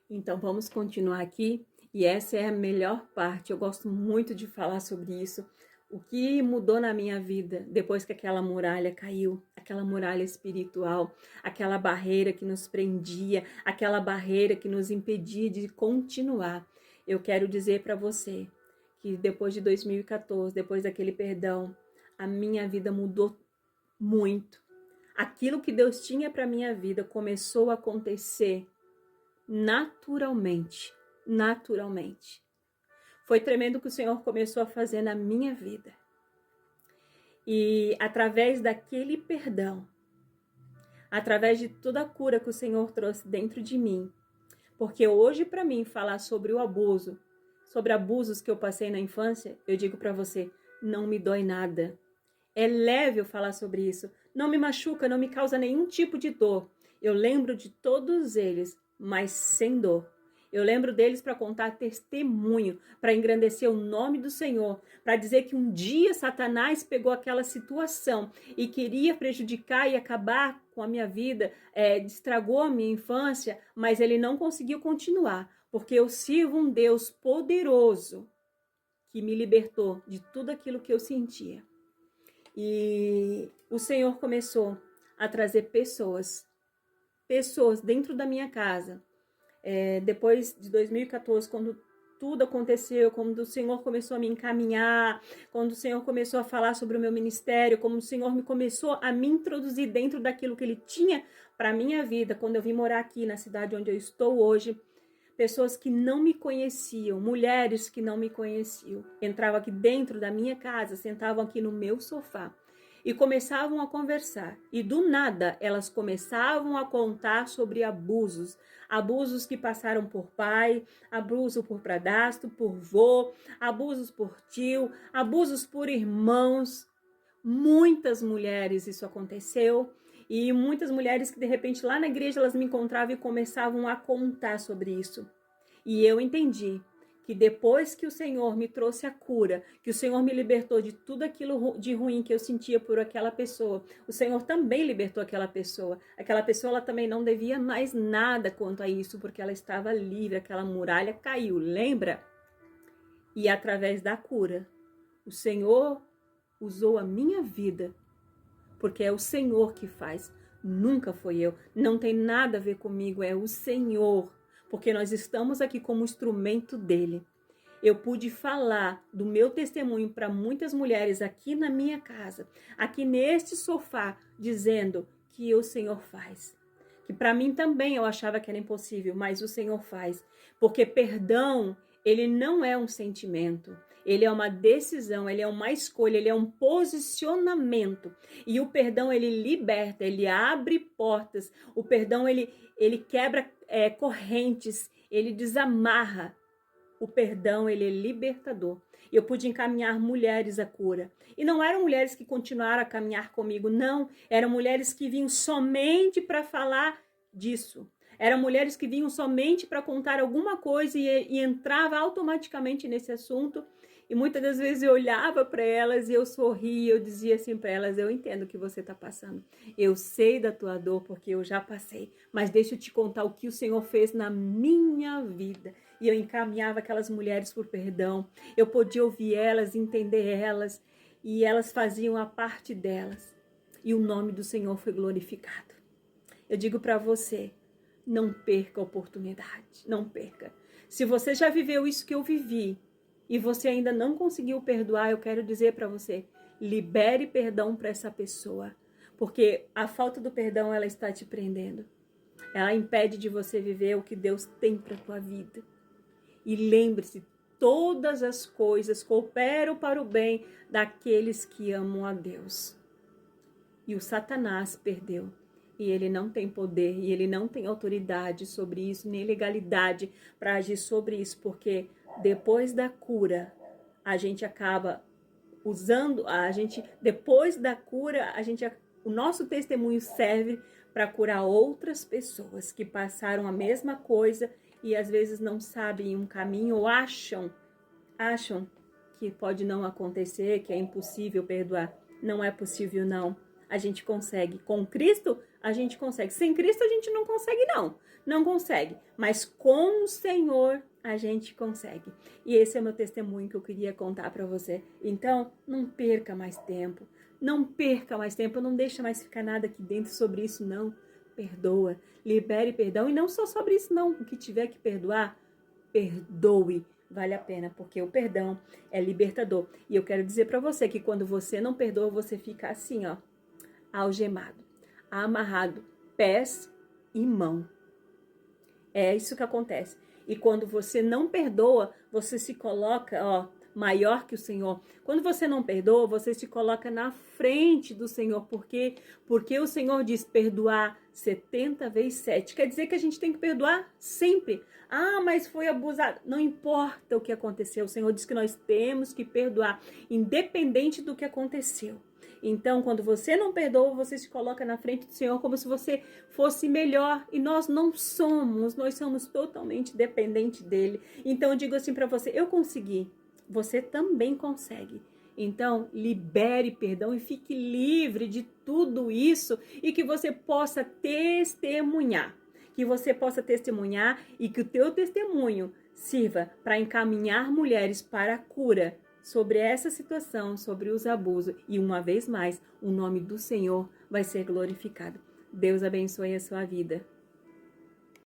Então vamos continuar aqui, e essa é a melhor parte. Eu gosto muito de falar sobre isso. O que mudou na minha vida depois que aquela muralha caiu, aquela muralha espiritual, aquela barreira que nos prendia, aquela barreira que nos impedia de continuar. Eu quero dizer para você que depois de 2014, depois daquele perdão, a minha vida mudou muito. Aquilo que Deus tinha para minha vida começou a acontecer naturalmente, naturalmente. Foi tremendo o que o Senhor começou a fazer na minha vida. E através daquele perdão, através de toda a cura que o Senhor trouxe dentro de mim, porque hoje para mim falar sobre o abuso, sobre abusos que eu passei na infância, eu digo para você, não me dói nada. É leve eu falar sobre isso, não me machuca, não me causa nenhum tipo de dor. Eu lembro de todos eles, mas sem dor. Eu lembro deles para contar testemunho, para engrandecer o nome do Senhor, para dizer que um dia Satanás pegou aquela situação e queria prejudicar e acabar com a minha vida, estragou a minha infância, mas ele não conseguiu continuar, porque eu sirvo um Deus poderoso que me libertou de tudo aquilo que eu sentia. E o Senhor começou a trazer pessoas dentro da minha casa. Depois de 2014, quando tudo aconteceu, quando o Senhor começou a me encaminhar, quando o Senhor começou a falar sobre o meu ministério, como o Senhor começou a me introduzir dentro daquilo que Ele tinha para a minha vida, quando eu vim morar aqui na cidade onde eu estou hoje, pessoas que não me conheciam, mulheres que não me conheciam, entravam aqui dentro da minha casa, sentavam aqui no meu sofá e começavam a conversar. E do nada elas começavam a contar sobre abusos que passaram por pai, abuso por padrasto, por vô, abusos por tio, abusos por irmãos. Muitas mulheres isso aconteceu. E muitas mulheres que de repente lá na igreja elas me encontravam e começavam a contar sobre isso. E eu entendi que depois que o Senhor me trouxe a cura, que o Senhor me libertou de tudo aquilo de ruim que eu sentia por aquela pessoa, o Senhor também libertou aquela pessoa. Aquela pessoa ela também não devia mais nada quanto a isso, porque ela estava livre, aquela muralha caiu, lembra? E através da cura, o Senhor usou a minha vida, porque é o Senhor que faz, nunca foi eu, não tem nada a ver comigo, é o Senhor, porque nós estamos aqui como instrumento dele. Eu pude falar do meu testemunho para muitas mulheres aqui na minha casa, aqui neste sofá, dizendo que o Senhor faz. Que para mim também eu achava que era impossível, mas o Senhor faz. Porque perdão, ele não é um sentimento. Ele é uma decisão, ele é uma escolha, ele é um posicionamento. E o perdão, ele liberta, ele abre portas. O perdão, ele quebra correntes, ele desamarra. O perdão, ele é libertador. Eu pude encaminhar mulheres à cura. E não eram mulheres que continuaram a caminhar comigo, não. Eram mulheres que vinham somente para falar disso. Eram mulheres que vinham somente para contar alguma coisa e entrava automaticamente nesse assunto. E muitas das vezes eu olhava para elas e eu sorria, eu dizia assim para elas, eu entendo o que você está passando. Eu sei da tua dor porque eu já passei. Mas deixa eu te contar o que o Senhor fez na minha vida. E eu encaminhava aquelas mulheres por perdão. Eu podia ouvir elas, entender elas. E elas faziam a parte delas. E o nome do Senhor foi glorificado. Eu digo para você, não perca a oportunidade. Não perca. Se você já viveu isso que eu vivi e você ainda não conseguiu perdoar, eu quero dizer para você, libere perdão para essa pessoa. Porque a falta do perdão, ela está te prendendo. Ela impede de você viver o que Deus tem para a tua vida. E lembre-se, todas as coisas cooperam para o bem daqueles que amam a Deus. E o Satanás perdeu. E ele não tem poder, e ele não tem autoridade sobre isso, nem legalidade para agir sobre isso, porque depois da cura, a gente acaba usando, depois da cura, o nosso testemunho serve para curar outras pessoas que passaram a mesma coisa e às vezes não sabem um caminho ou acham que pode não acontecer, que é impossível perdoar. Não é possível, não. a gente consegue. Com Cristo, a gente consegue. Sem Cristo, a gente não consegue, não. Não consegue. Mas com o Senhor, a gente consegue. E esse é o meu testemunho que eu queria contar para você. Então, não perca mais tempo. Não perca mais tempo. Não deixa mais ficar nada aqui dentro sobre isso, não. Perdoa. Libere perdão. E não só sobre isso, não. O que tiver que perdoar, perdoe. Vale a pena, porque o perdão é libertador. E eu quero dizer para você que quando você não perdoa, você fica assim, ó, algemado, amarrado, pés e mão. É isso que acontece. E quando você não perdoa, você se coloca, ó, maior que o Senhor. Quando você não perdoa, você se coloca na frente do Senhor. Por quê? Porque o Senhor diz perdoar 70 vezes 7. Quer dizer que a gente tem que perdoar sempre. Ah, mas foi abusado. Não importa o que aconteceu. O Senhor diz que nós temos que perdoar, independente do que aconteceu. Então, quando você não perdoa, você se coloca na frente do Senhor como se você fosse melhor. E nós não somos, nós somos totalmente dependentes dele. Então, eu digo assim para você, eu consegui, você também consegue. Então, libere perdão e fique livre de tudo isso e que você possa testemunhar. Que você possa testemunhar e que o teu testemunho sirva para encaminhar mulheres para a cura sobre essa situação, sobre os abusos. E uma vez mais, o nome do Senhor vai ser glorificado. Deus abençoe a sua vida.